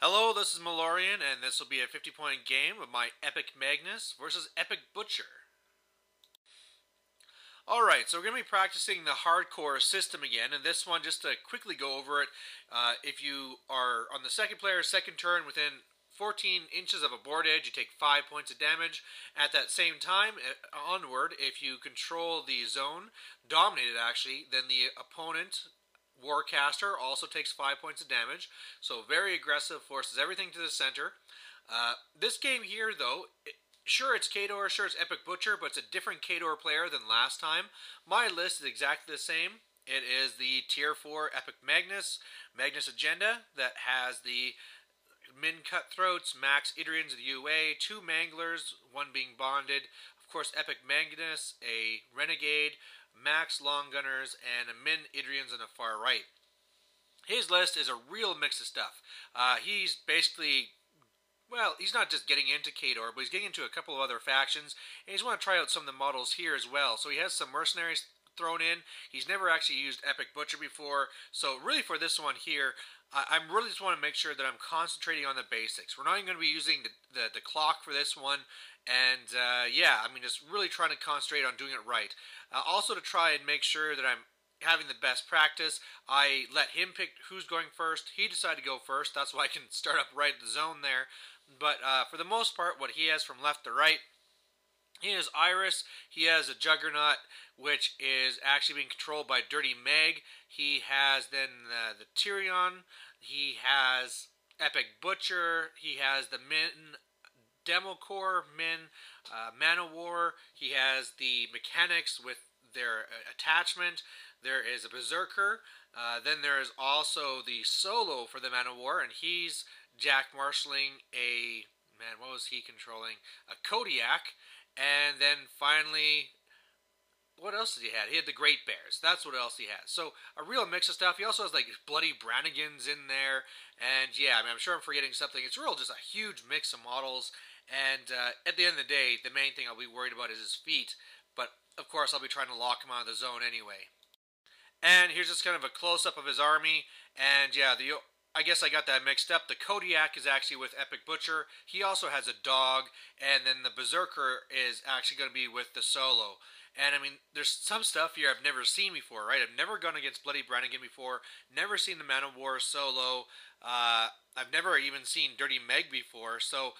Hello, this is Malorian, and this will be a 50-point game of my eMagnus versus eButcher. Alright, so we're going to be practicing the hardcore system again, and this one, just to quickly go over it, if you are on the second player's second turn within 14 inches of a board edge, you take 5 points of damage. At that same time, onward, if you control the zone, dominated actually, then the opponent Warcaster also takes 5 points of damage, so very aggressive, forces everything to the center. This game here, though, sure it's khador, sure it's eButcher, but it's a different khador player than last time. My list is exactly the same. It is the Tier 4 eMagnus agenda that has the min cutthroats, max Idrians of the UA, 2 manglers, 1 being bonded, of course eMagnus, a renegade, max long gunners, and a min Idrians on the far right. His list is a real mix of stuff. He's basically, well, he's not just getting into khador, but he's getting into a couple of other factions, and he's want to try out some of the models here as well. So he has some mercenaries thrown in. He's never actually used eButcher before, so really for this one here, I really just want to make sure that I'm concentrating on the basics. We're not even going to be using the clock for this one, and yeah, I mean, just really trying to concentrate on doing it right. Also to try and make sure that I'm having the best practice, I let him pick who's going first. He decided to go first, that's why I can start up right at the zone there. But for the most part, what he has from left to right, he has Iris, he has a Juggernaut, which is actually being controlled by Dirty Meg. He has then the Tyrion, he has eButcher, he has the Min Democore, Min Manowar, he has the Mechanics with their attachment, there is a Berserker, then there is also the Solo for the Manowar, and he's Jack Marshalling a, man, what was he controlling? A Kodiak. And then finally, what else did he have? He had the Great Bears. That's what else he has. So a real mix of stuff. He also has like bloody Brannigans in there. And yeah, I mean, I'm sure I'm forgetting something. It's real just a huge mix of models. And at the end of the day, the main thing I'll be worried about is his feet. But of course, I'll be trying to lock him out of the zone anyway. And here's just kind of a close-up of his army. And yeah, I guess I got that mixed up. The Kodiak is actually with eButcher. He also has a dog, and then the Berserker is actually going to be with the Solo. And I mean, there's some stuff here I've never seen before, right? I've never gone against Bloody Brannigan before, never seen the Man of War Solo. I've never even seen Dirty Meg before, so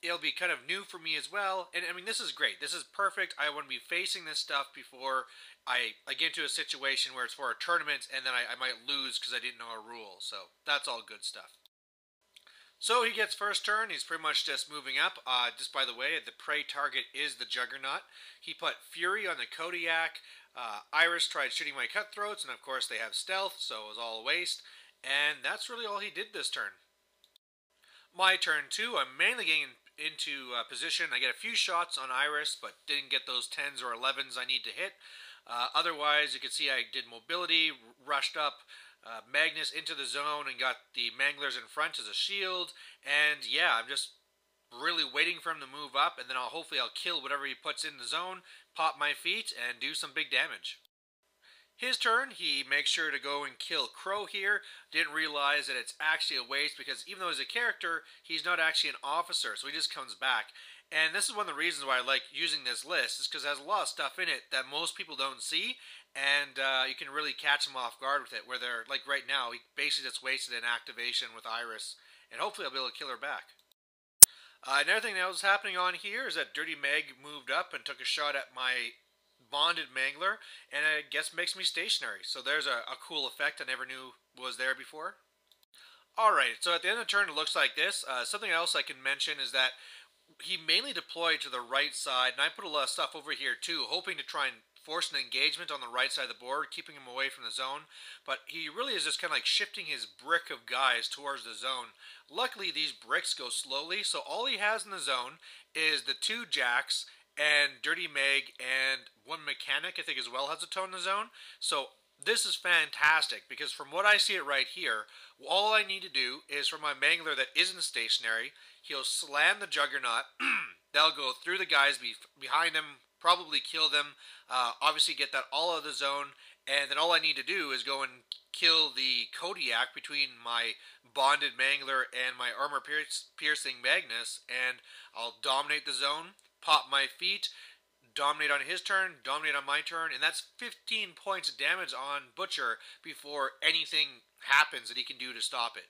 it'll be kind of new for me as well. And I mean, this is great. This is perfect. I want to be facing this stuff before I get into a situation where it's for a tournament and then I might lose because I didn't know a rule. So that's all good stuff. So he gets first turn. He's pretty much just moving up. Just by the way, the prey target is the Juggernaut. He put Fury on the Kodiak. Iris tried shooting my Cutthroats, and of course they have stealth, so it was all a waste. And that's really all he did this turn. My turn too. I'm mainly getting into position. I get a few shots on Iris, but didn't get those 10s or 11s I need to hit. Otherwise, you can see I did mobility, rushed up Magnus into the zone and got the Manglers in front as a shield. And yeah, I'm just really waiting for him to move up, and then hopefully I'll kill whatever he puts in the zone, pop my feet, and do some big damage. His turn, he makes sure to go and kill Crow here. Didn't realize that it's actually a waste because even though he's a character, he's not actually an officer, so he just comes back. And this is one of the reasons why I like using this list, is because it has a lot of stuff in it that most people don't see, and you can really catch them off guard with it, where they're, like right now, he basically just wasted an activation with Iris, and hopefully I'll be able to kill her back. Another thing that was happening on here is that Dirty Meg moved up and took a shot at my bonded Mangler, and I guess makes me stationary. So there's a cool effect I never knew was there before. Alright, so at the end of the turn it looks like this. Something else I can mention is that he mainly deployed to the right side, and I put a lot of stuff over here too, hoping to try and force an engagement on the right side of the board, keeping him away from the zone. But he really is just kind of like shifting his brick of guys towards the zone. Luckily, these bricks go slowly, so all he has in the zone is the 2 Jacks and Dirty Meg, and 1 Mechanic, I think as well, has a toe in the zone. So this is fantastic, because from what I see it right here, all I need to do is for my Mangler that isn't stationary, he'll slam the Juggernaut, that'll go through the guys behind him, probably kill them, obviously get that all out of the zone, And then all I need to do is go and kill the Kodiak between my bonded Mangler and my armor-piercing Magnus, and I'll dominate the zone, pop my feet, dominate on his turn, dominate on my turn, and that's 15 points of damage on Butcher before anything happens that he can do to stop it.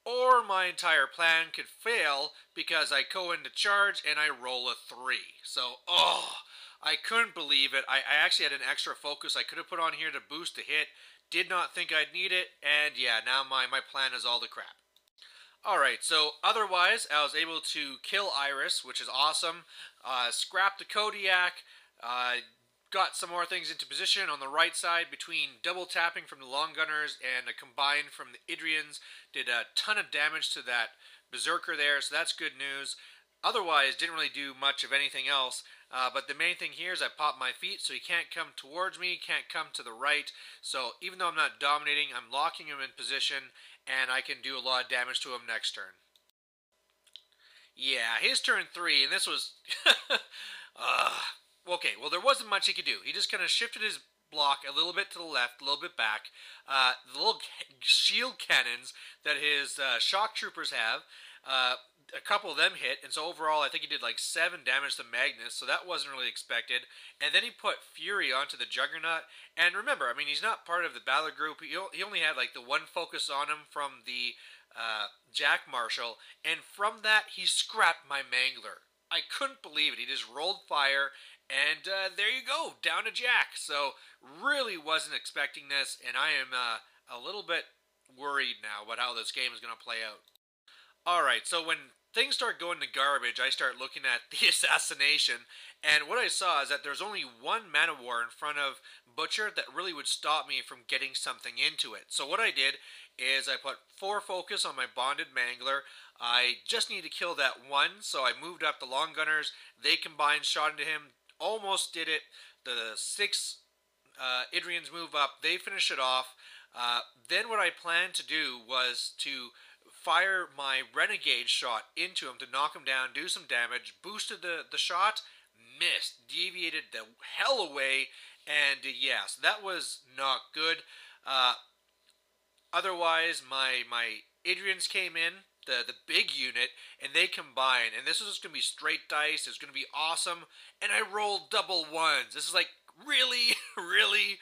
Or my entire plan could fail because I go into charge and I roll a 3. So, I couldn't believe it. I actually had an extra focus I could have put on here to boost the hit. Did not think I'd need it, and yeah, now my plan is all the crap. Alright, so otherwise, I was able to kill Iris, which is awesome. Scrap the Kodiak. Got some more things into position on the right side between double tapping from the long gunners and a combine from the Idrians. Did a ton of damage to that Berserker there, so that's good news. Otherwise, didn't really do much of anything else. But the main thing here is I pop my feet, so he can't come towards me, can't come to the right. So even though I'm not dominating, I'm locking him in position, and I can do a lot of damage to him next turn. Yeah, his turn 3, and this was... okay, well, there wasn't much he could do. He just kind of shifted his block a little bit to the left, a little bit back. The little shield cannons that his shock troopers have, a couple of them hit, and so overall I think he did like 7 damage to Magnus, so that wasn't really expected. And then he put Fury onto the Juggernaut, and remember, I mean, he's not part of the battle group. He only had like the one focus on him from the Jack Marshal, and from that he scrapped my Mangler. I couldn't believe it. He just rolled fire, and there you go, down to Jack. So really wasn't expecting this, and I am a little bit worried now about how this game is going to play out. Alright, so when things start going to garbage, I start looking at the Assassination, and what I saw is that there's only one Mana War in front of Butcher that really would stop me from getting something into it. So what I did is I put 4 focus on my bonded Mangler. I just need to kill that one, so I moved up the long gunners. They combined, shot into him, almost did it. The 6 Idrians move up, they finish it off. Then what I planned to do was to fire my Renegade shot into him to knock him down, do some damage, boosted the shot, missed, deviated the hell away, and yeah, so that was not good. Otherwise, my Idrians came in, the big unit, and they combined, and this was just going to be straight dice. It was going to be awesome, and I rolled double ones. This is like, really? Really?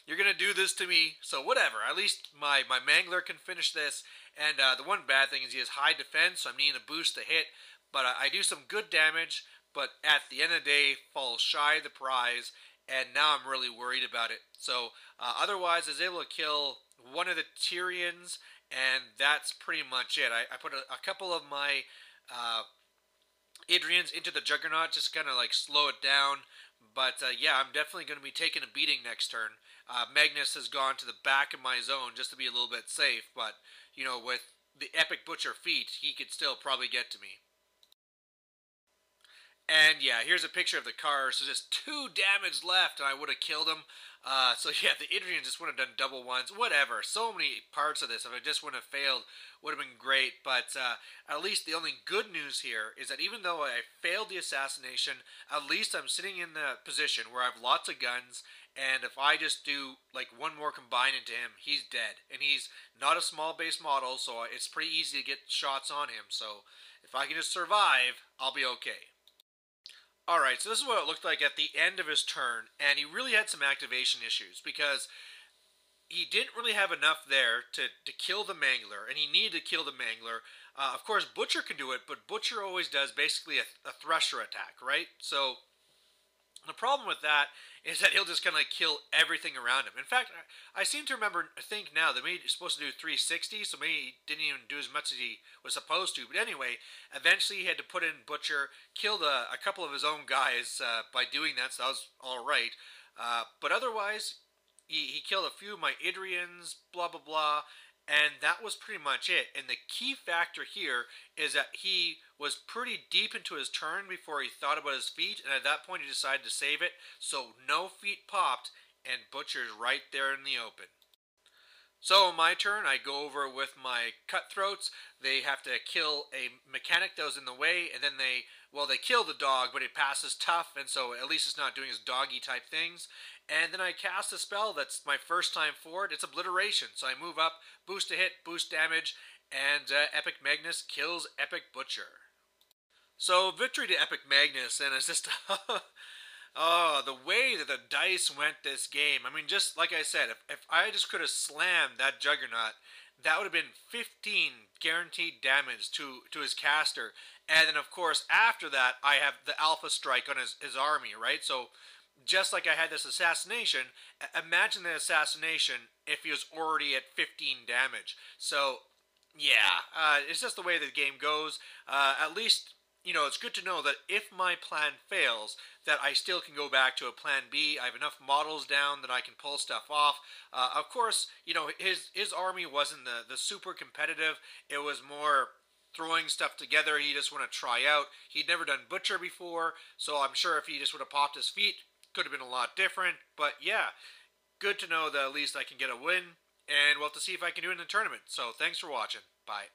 You're going to do this to me? So whatever, at least my Mangler can finish this, and the one bad thing is he has high defense, so I'm needing to boost the hit, but I do some good damage, but at the end of the day, fall shy of the prize, and now I'm really worried about it. So otherwise, I was able to kill one of the Tyrians, and that's pretty much it. I put a couple of my Idrians into the Juggernaut, just kind of like slow it down. But yeah, I'm definitely going to be taking a beating next turn. Magnus has gone to the back of my zone just to be a little bit safe, but you know, with the epic Butcher feat, he could still probably get to me. And yeah, here's a picture of the car. So just 2 damage left, and I would have killed him. So yeah, the Idrian just would have done double ones. Whatever. So many parts of this, if I just wouldn't have failed, would have been great. But at least the only good news here is that even though I failed the assassination, at least I'm sitting in the position where I have lots of guns. And if I just do like one more combine into him, he's dead. And he's not a small base model, so it's pretty easy to get shots on him. So if I can just survive, I'll be okay. Alright, so this is what it looked like at the end of his turn, and he really had some activation issues, because he didn't really have enough there to kill the Mangler, and he needed to kill the Mangler. Of course, Butcher can do it, but Butcher always does basically a Thresher attack, right? So the problem with that is that he'll just kind of like kill everything around him. In fact, I seem to think now that maybe he's supposed to do 360, so maybe he didn't even do as much as he was supposed to. But anyway, eventually he had to put in Butcher, killed a couple of his own guys by doing that, so that was alright. But otherwise, he killed a few of my Idrians, blah blah blah, and that was pretty much it. And the key factor here is that he was pretty deep into his turn before he thought about his feat, and at that point he decided to save it, so no feat popped, and Butcher's right there in the open. So my turn, I go over with my Cutthroats. They have to kill a mechanic that was in the way, and then they well, they kill the dog, but it passes tough, and so at least it's not doing his doggy type things. And then I cast a spell that's my first time for it. It's Obliteration. So I move up, boost a hit, boost damage, and eMagnus kills eButcher. So victory to eMagnus, and it's just oh, the way that the dice went this game. I mean, just like I said, if I just could have slammed that Juggernaut, that would have been 15 guaranteed damage to his caster. And then, of course, after that, I have the Alpha Strike on his army, right? So, just like I had this Assassination, imagine the Assassination if he was already at 15 damage. So, yeah, it's just the way the game goes. At least, it's good to know that if my plan fails, that I still can go back to a plan B. I have enough models down that I can pull stuff off. Of course, his army wasn't the super competitive. It was more throwing stuff together. He just want to try out. He'd never done Butcher before, so I'm sure if he just would have popped his feet, could have been a lot different. But yeah, good to know that at least I can get a win, and we'll have to see if I can do it in the tournament. So thanks for watching. Bye.